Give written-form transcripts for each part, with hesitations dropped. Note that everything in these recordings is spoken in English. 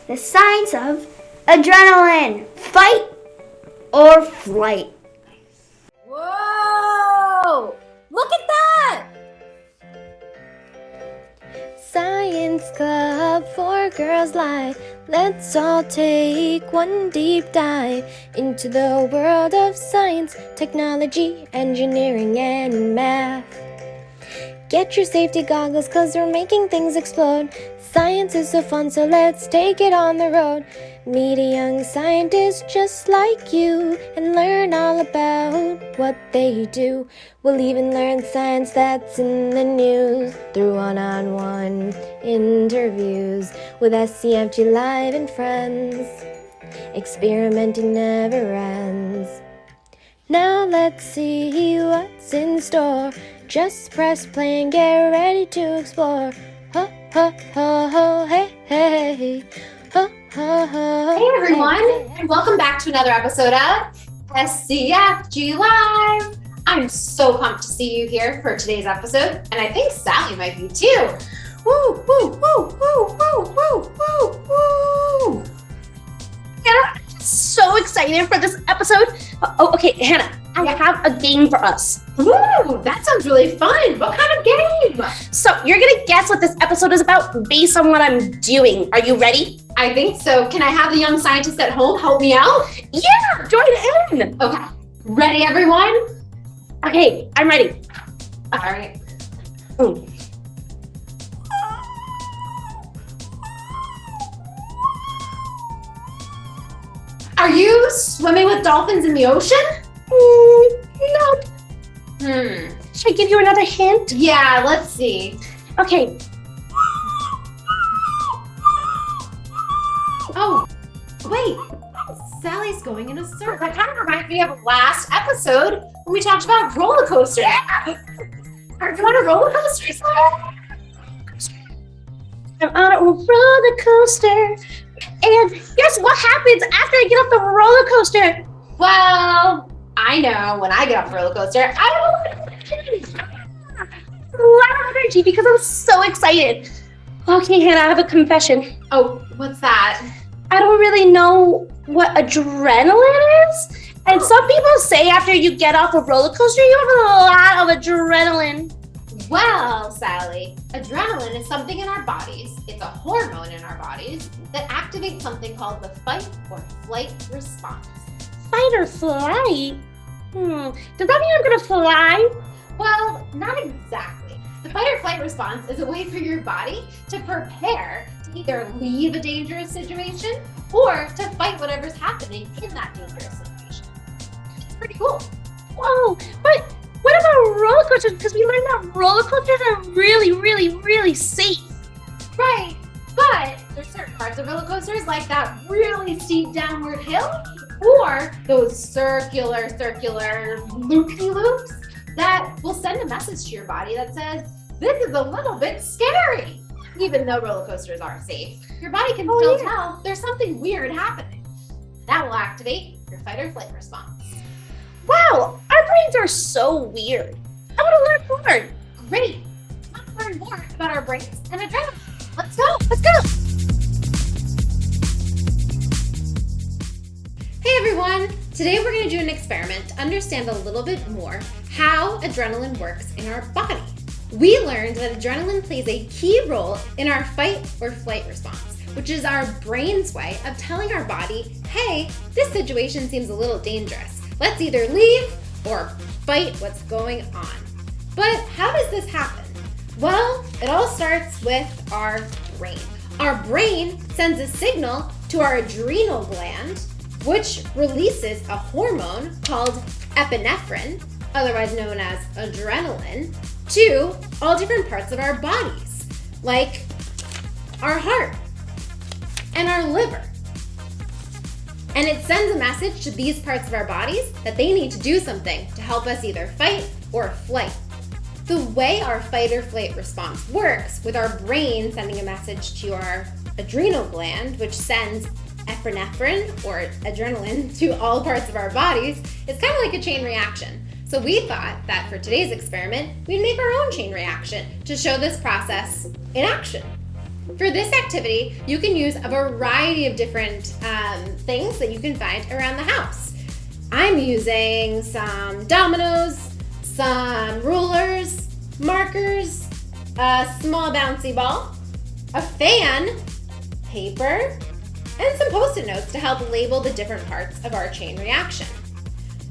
the science of adrenaline, fight or flight. Whoa! Look at that! Science Club for Girls Life. Let's all take one deep dive into the world of science, technology, engineering, and math. Get your safety goggles, 'cause we're making things explode. Science is so fun, so let's take it on the road. Meet a young scientist just like you and learn all about what they do. We'll even learn science that's in the news through one-on-one interviews with SCFG Live and friends. Experimenting never ends. Now let's see what's in store. Just press play and get ready to explore. Ho, ho, ho, ho, hey, hey. Ho, ho, ho. Hey everyone, and welcome back to another episode of SCFG Live. I'm so pumped to see you here for today's episode, and I think Sally might be too. Woo, woo, woo, woo, woo, woo, woo, woo. Hannah, I'm so excited for this episode. Oh, okay, Hannah, I have a game for us. Ooh, that sounds really fun. What kind of game? So you're gonna guess what this episode is about based on what I'm doing. Are you ready? I think so. Can I have the young scientist at home help me out? Yeah, join in. Okay. Ready, everyone? Okay, I'm ready. All right. Are you swimming with dolphins in the ocean? Nope. Should I give you another hint? Yeah, let's see. Okay. Oh, wait. Sally's going in a circle. That kind of reminds me of last episode when we talked about roller coasters. Are you on a roller coaster, Sally? I'm on a roller coaster. And guess what happens after I get off the roller coaster? Well, I know when I get off a roller coaster, A lot of energy because I'm so excited. Okay, Hannah, I have a confession. Oh, what's that? I don't really know what adrenaline is. And some people say after you get off a roller coaster, you have a lot of adrenaline. Well, Sally, adrenaline is something in our bodies. It's a hormone in our bodies that activates something called the fight or flight response. Fight or flight? Does that mean I'm gonna fly? Well, not exactly. The fight or flight response is a way for your body to prepare to either leave a dangerous situation or to fight whatever's happening in that dangerous situation. It's pretty cool. Whoa, but what about roller coasters? Because we learned that roller coasters are really, really, really safe. Right, but there's certain parts of roller coasters like that really steep downward hill or those circular loopy-loops that will send a message to your body that says, this is a little bit scary. Even though roller coasters aren't safe, your body can still tell there's something weird happening. That will activate your fight or flight response. Wow, our brains are so weird. I want to learn more. Great. Let's learn more about our brains and adrenaline. Let's go. Let's go. Hey everyone. Today we're going to do an experiment to understand a little bit more how adrenaline works in our body. We learned that adrenaline plays a key role in our fight or flight response, which is our brain's way of telling our body, hey, this situation seems a little dangerous. Let's either leave or fight what's going on. But how does this happen? Well, it all starts with our brain. Our brain sends a signal to our adrenal gland, which releases a hormone called epinephrine, otherwise known as adrenaline, to all different parts of our bodies, like our heart and our liver. And it sends a message to these parts of our bodies that they need to do something to help us either fight or flight. The way our fight or flight response works, with our brain sending a message to our adrenal gland, which sends epinephrine or adrenaline to all parts of our bodies, is kind of like a chain reaction. So we thought that for today's experiment, we'd make our own chain reaction to show this process in action. For this activity, you can use a variety of different things that you can find around the house. I'm using some dominoes, some rulers, markers, a small bouncy ball, a fan, paper, and some Post-it notes to help label the different parts of our chain reaction.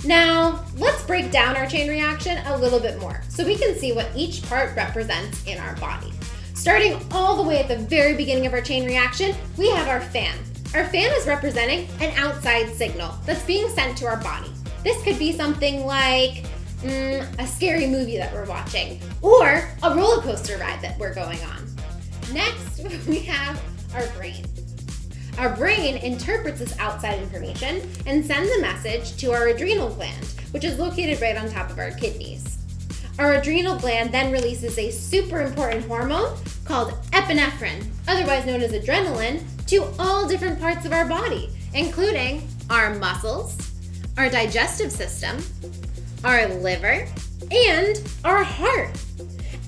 Now, let's break down our chain reaction a little bit more so we can see what each part represents in our body. Starting all the way at the very beginning of our chain reaction, we have our fan. Our fan is representing an outside signal that's being sent to our body. This could be something like a scary movie that we're watching, or a roller coaster ride that we're going on. Next, we have our brain. Our brain interprets this outside information and sends a message to our adrenal gland, which is located right on top of our kidneys. Our adrenal gland then releases a super important hormone called epinephrine, otherwise known as adrenaline, to all different parts of our body, including our muscles, our digestive system, our liver, and our heart.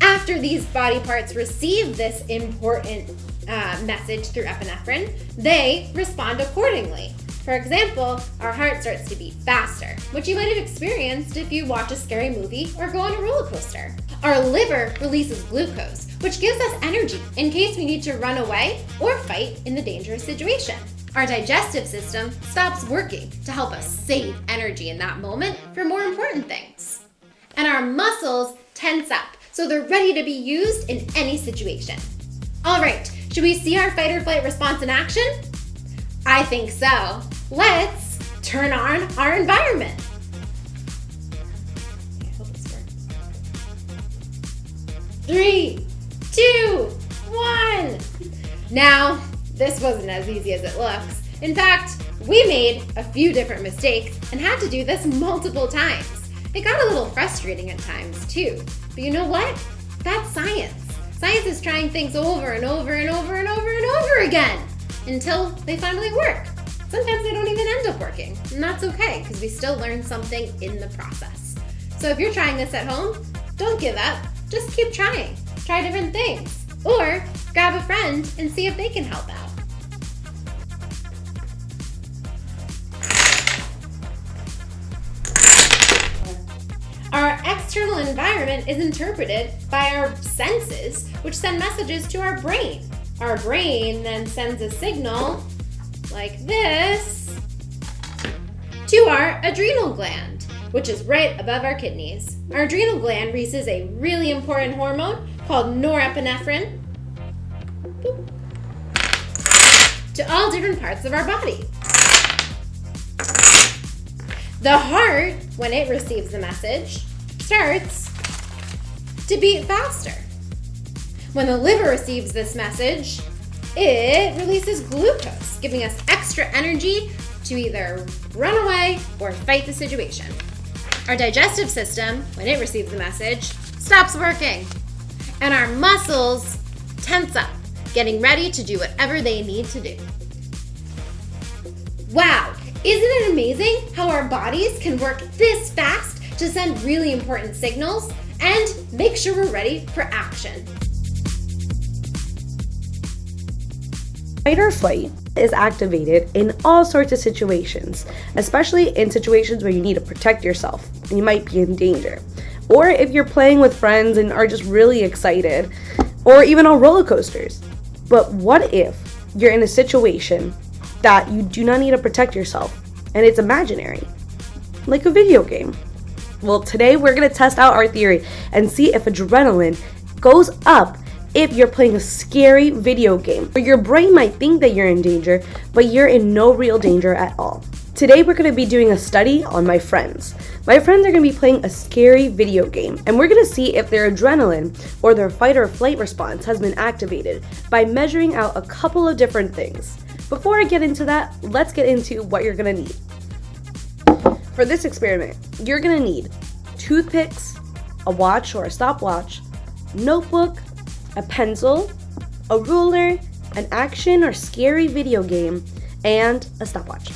After these body parts receive this important message through epinephrine, they respond accordingly. For example, our heart starts to beat faster, which you might have experienced if you watch a scary movie or go on a roller coaster. Our liver releases glucose, which gives us energy in case we need to run away or fight in the dangerous situation. Our digestive system stops working to help us save energy in that moment for more important things. And our muscles tense up, so they're ready to be used in any situation. All right, should we see our fight or flight response in action? I think so. Let's turn on our environment. I hope this works. 3, 2, 1. Now, this wasn't as easy as it looks. In fact, we made a few different mistakes and had to do this multiple times. It got a little frustrating at times too. But you know what? That's science. Science is trying things over and over and over and over and over again until they finally work. Sometimes they don't even end up working, and that's okay because we still learn something in the process. So if you're trying this at home, don't give up. Just keep trying. Try different things. Or grab a friend and see if they can help out. Our external environment is interpreted by our senses, which send messages to our brain. Our brain then sends a signal, like this, to our adrenal gland, which is right above our kidneys. Our adrenal gland releases a really important hormone called norepinephrine to all different parts of our body. The heart, when it receives the message, starts to beat faster. When the liver receives this message, it releases glucose, giving us extra energy to either run away or fight the situation. Our digestive system, when it receives the message, stops working. And our muscles tense up, getting ready to do whatever they need to do. Wow, isn't it amazing how our bodies can work this fast to send really important signals and make sure we're ready for action? Fight or flight is activated in all sorts of situations, especially in situations where you need to protect yourself and you might be in danger. Or if you're playing with friends and are just really excited, or even on roller coasters. But what if you're in a situation that you do not need to protect yourself and it's imaginary, like a video game? Well, today we're going to test out our theory and see if adrenaline goes up if you're playing a scary video game where your brain might think that you're in danger, but you're in no real danger at all. Today we're going to be doing a study on my friends. My friends are going to be playing a scary video game, and we're going to see if their adrenaline or their fight or flight response has been activated by measuring out a couple of different things. Before I get into that, let's get into what you're going to need. For this experiment, you're going to need toothpicks, a watch or a stopwatch, notebook, a pencil, a ruler, an action or scary video game, and a stopwatch.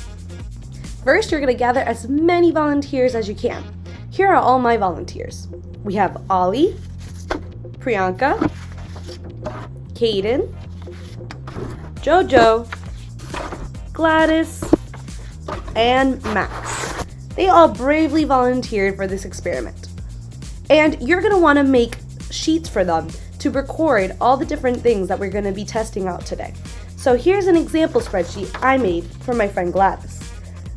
First, you're going to gather as many volunteers as you can. Here are all my volunteers. We have Ollie, Priyanka, Kaden, Jojo, Gladys, and Max. They all bravely volunteered for this experiment. And you're going to want to make sheets for them to record all the different things that we're going to be testing out today. So here's an example spreadsheet I made for my friend Gladys.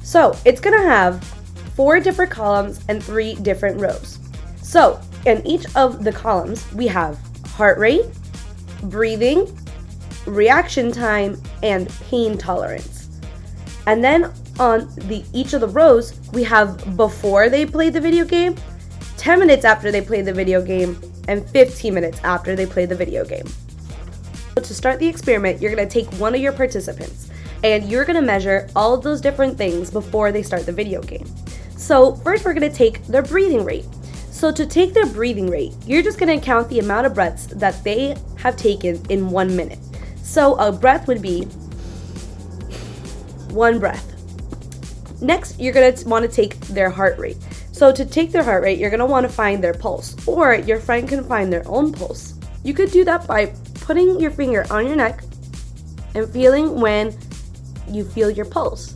So it's going to have 4 different columns and 3 different rows. So in each of the columns, we have heart rate, breathing, reaction time, and pain tolerance. And then on each of the rows, we have before they played the video game, 10 minutes after they played the video game, and 15 minutes after they played the video game. So to start the experiment, you're going to take one of your participants, and you're going to measure all of those different things before they start the video game. So first we're going to take their breathing rate. So to take their breathing rate, you're just going to count the amount of breaths that they have taken in 1 minute. So a breath would be 1 breath. Next, you're going to want to take their heart rate. So to take their heart rate, you're going to want to find their pulse, or your friend can find their own pulse. You could do that by putting your finger on your neck and feeling when you feel your pulse.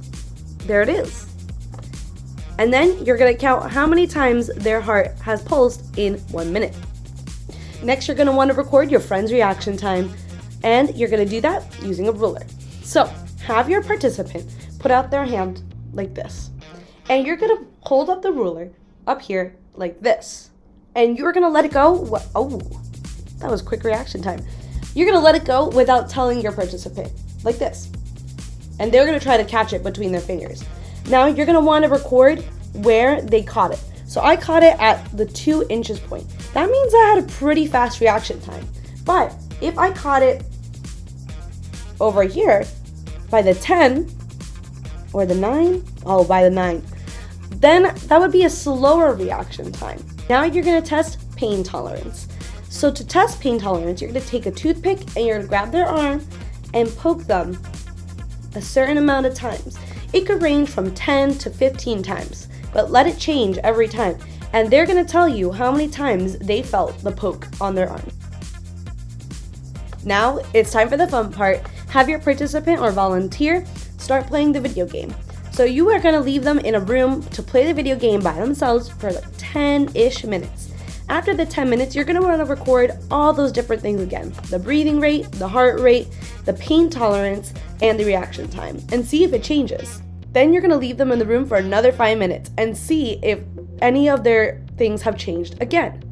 There it is. And then you're going to count how many times their heart has pulsed in 1 minute. Next, you're going to want to record your friend's reaction time, and you're going to do that using a ruler. So have your participant put out their hand like this, and you're going to hold up the ruler up here like this, and you're going to let it go. Oh, that was quick reaction time. You're going to let it go without telling your participant like this, and they're going to try to catch it between their fingers. Now you're going to want to record where they caught it. So I caught it at the 2 inches point. That means I had a pretty fast reaction time. But if I caught it over here by the 10 or the 9, by the 9, then that would be a slower reaction time. Now you're going to test pain tolerance. So to test pain tolerance, you're going to take a toothpick and you're going to grab their arm and poke them a certain amount of times. It could range from 10 to 15 times, but let it change every time. And they're going to tell you how many times they felt the poke on their arm. Now it's time for the fun part. Have your participant or volunteer start playing the video game. So you are going to leave them in a room to play the video game by themselves for like 10-ish minutes. After the 10 minutes, you're going to want to record all those different things again. The breathing rate, the heart rate, the pain tolerance, and the reaction time, and see if it changes. Then you're going to leave them in the room for another 5 minutes and see if any of their things have changed again.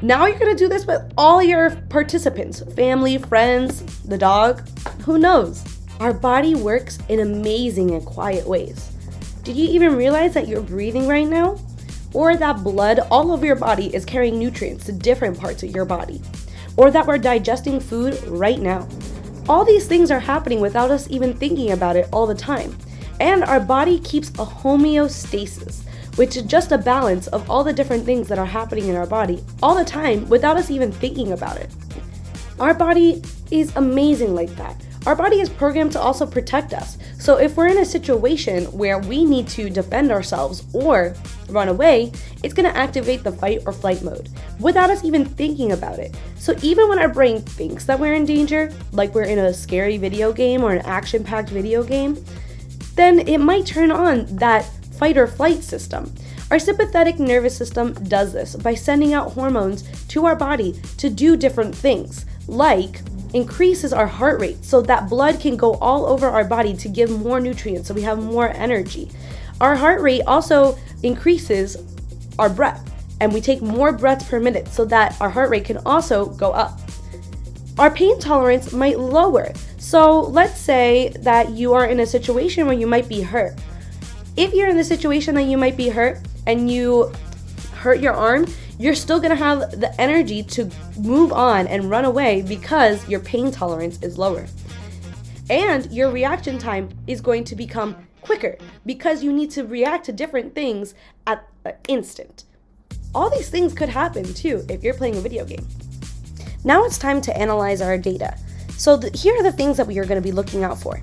Now you're going to do this with all your participants, family, friends, the dog, who knows? Our body works in amazing and quiet ways. Did you even realize that you're breathing right now? Or that blood all over your body is carrying nutrients to different parts of your body? Or that we're digesting food right now? All these things are happening without us even thinking about it all the time. And our body keeps a homeostasis, which is just a balance of all the different things that are happening in our body all the time without us even thinking about it. Our body is amazing like that. Our body is programmed to also protect us. So if we're in a situation where we need to defend ourselves or run away, it's going to activate the fight or flight mode without us even thinking about it. So even when our brain thinks that we're in danger, like we're in a scary video game or an action-packed video game, then it might turn on that fight or flight system. Our sympathetic nervous system does this by sending out hormones to our body to do different things, like increases our heart rate so that blood can go all over our body to give more nutrients so we have more energy. Our heart rate also increases our breath, and we take more breaths per minute so that our heart rate can also go up. Our pain tolerance might lower. So let's say that you are in a situation where you might be hurt. If you're in the situation that you might be hurt and you hurt your arm, you're still going to have the energy to move on and run away because your pain tolerance is lower. And your reaction time is going to become quicker because you need to react to different things at an instant. All these things could happen too if you're playing a video game. Now it's time to analyze our data. So here are the things that we are going to be looking out for.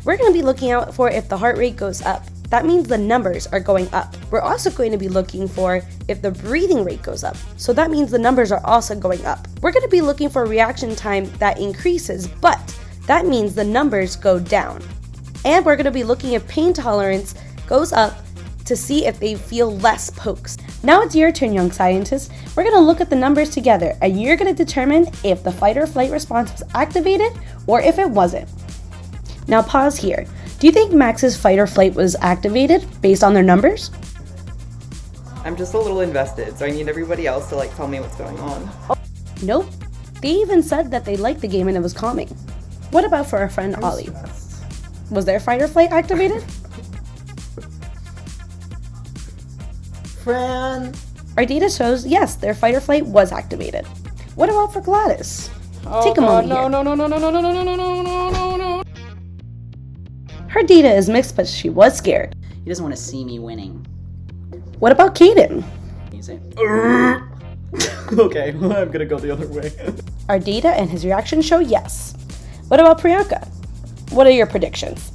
We're going to be looking out for if the heart rate goes up. That means the numbers are going up. We're also going to be looking for if the breathing rate goes up. So that means the numbers are also going up. We're going to be looking for reaction time that increases, but that means the numbers go down. And we're going to be looking if pain tolerance goes up to see if they feel less pokes. Now it's your turn, young scientists. We're going to look at the numbers together, and you're going to determine if the fight or flight response was activated or if it wasn't. Now pause here. Do you think Max's fight or flight was activated based on their numbers? I'm just a little invested, so I need everybody else to tell me what's going on. Nope. They even said that they liked the game and it was calming. What about for our friend Ollie? Stressed. Was their fight or flight activated? Fran! Our data shows, yes, their fight or flight was activated. What about for Gladys? Take a moment here. No. Her data is mixed, but she was scared. He doesn't want to see me winning. What about Kaden? Easy. Okay, I'm gonna go the other way. Our data and his reaction show yes. What about Priyanka? What are your predictions?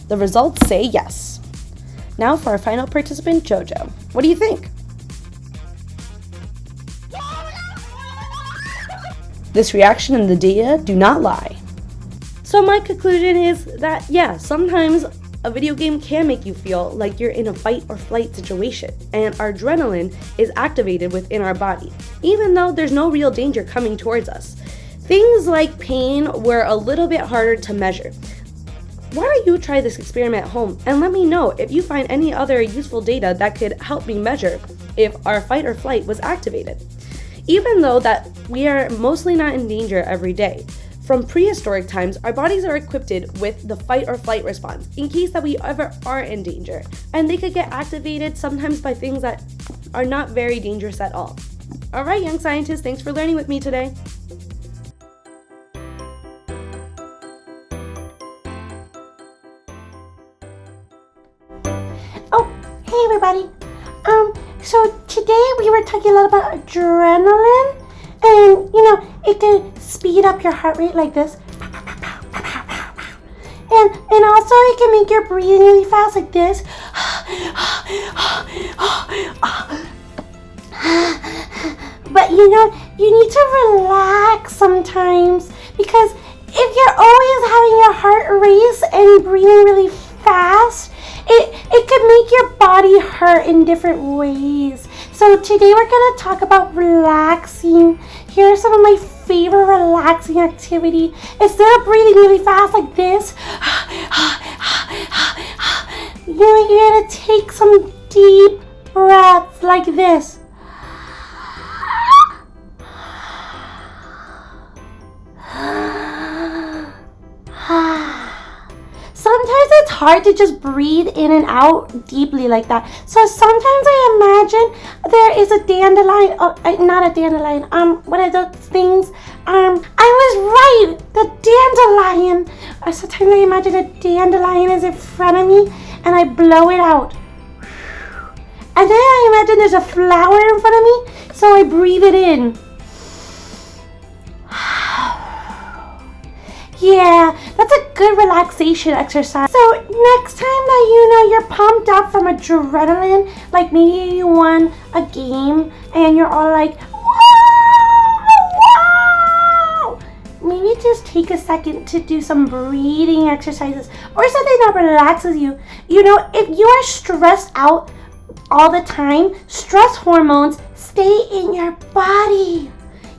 The results say yes. Now for our final participant, Jojo. What do you think? This reaction and the data do not lie. So my conclusion is that, yeah, sometimes a video game can make you feel like you're in a fight or flight situation, and our adrenaline is activated within our body, even though there's no real danger coming towards us. Things like pain were a little bit harder to measure. Why don't you try this experiment at home and let me know if you find any other useful data that could help me measure if our fight or flight was activated. Even though that we are mostly not in danger every day, from prehistoric times, our bodies are equipped with the fight or flight response in case that we ever are in danger, and they could get activated sometimes by things that are not very dangerous at all. All right, young scientists, thanks for learning with me today. Oh, hey everybody. So today we were talking a lot about adrenaline, and it can speed up your heart rate like this. And also it can make your breathing really fast like this. But you need to relax sometimes, because if you're always having your heart race and breathing really fast, it could make your body hurt in different ways. So today we're going to talk about relaxing. Here are some of my favorite relaxing activity. Instead of breathing really fast like this, you're going to take some deep breaths like this. Sometimes it's hard to just breathe in and out deeply like that. So sometimes I imagine there is a dandelion, not a dandelion, what are those things? I was right, the dandelion. Sometimes I imagine a dandelion is in front of me and I blow it out. And then I imagine there's a flower in front of me, so I breathe it in. Yeah, that's a good relaxation exercise. So next time that you're pumped up from adrenaline, like maybe you won a game and you're all like, wow, maybe just take a second to do some breathing exercises or something that relaxes you. If you are stressed out all the time, stress hormones stay in your body.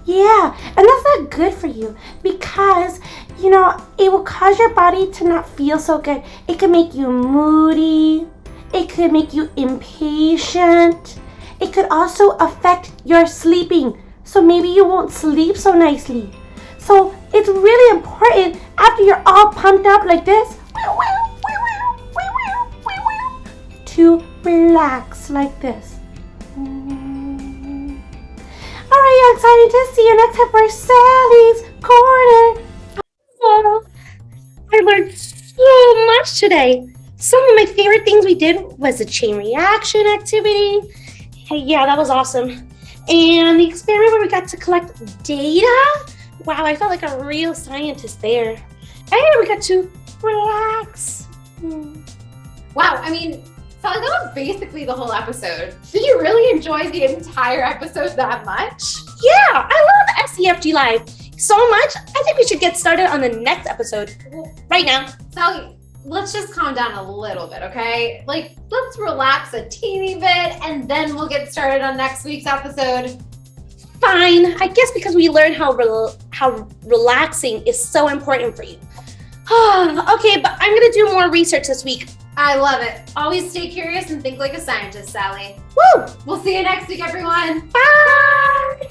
Yeah, and that's not good for you because, it will cause your body to not feel so good. It can make you moody. It could make you impatient. It could also affect your sleeping. So maybe you won't sleep so nicely. So it's really important after you're all pumped up like this to relax like this. Alright, young scientists, see you next time for Sally's Corner. Oh, I learned so much today. Some of my favorite things we did was the chain reaction activity. Yeah, that was awesome. And the experiment where we got to collect data. Wow, I felt like a real scientist there. And we got to relax. Wow, Sally, that was basically the whole episode. Did you really enjoy the entire episode that much? Yeah, I love SCFG Live so much. I think we should get started on the next episode right now. Sally, let's just calm down a little bit, okay? Like, let's relax a teeny bit and then we'll get started on next week's episode. Fine. I guess because we learned how relaxing is so important for you. Okay, but I'm gonna do more research this week. I love it. Always stay curious and think like a scientist, Sally. Woo! We'll see you next week, everyone. Bye!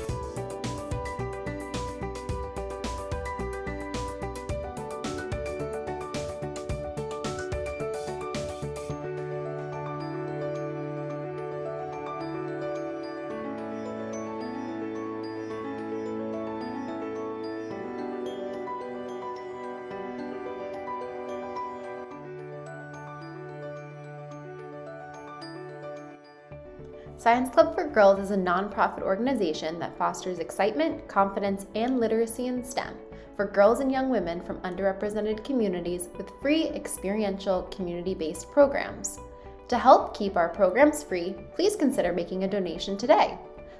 Science Club for Girls is a nonprofit organization that fosters excitement, confidence, and literacy in STEM for girls and young women from underrepresented communities with free experiential community-based programs. To help keep our programs free, please consider making a donation today.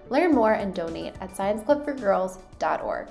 Learn more and donate at scienceclubforgirls.org.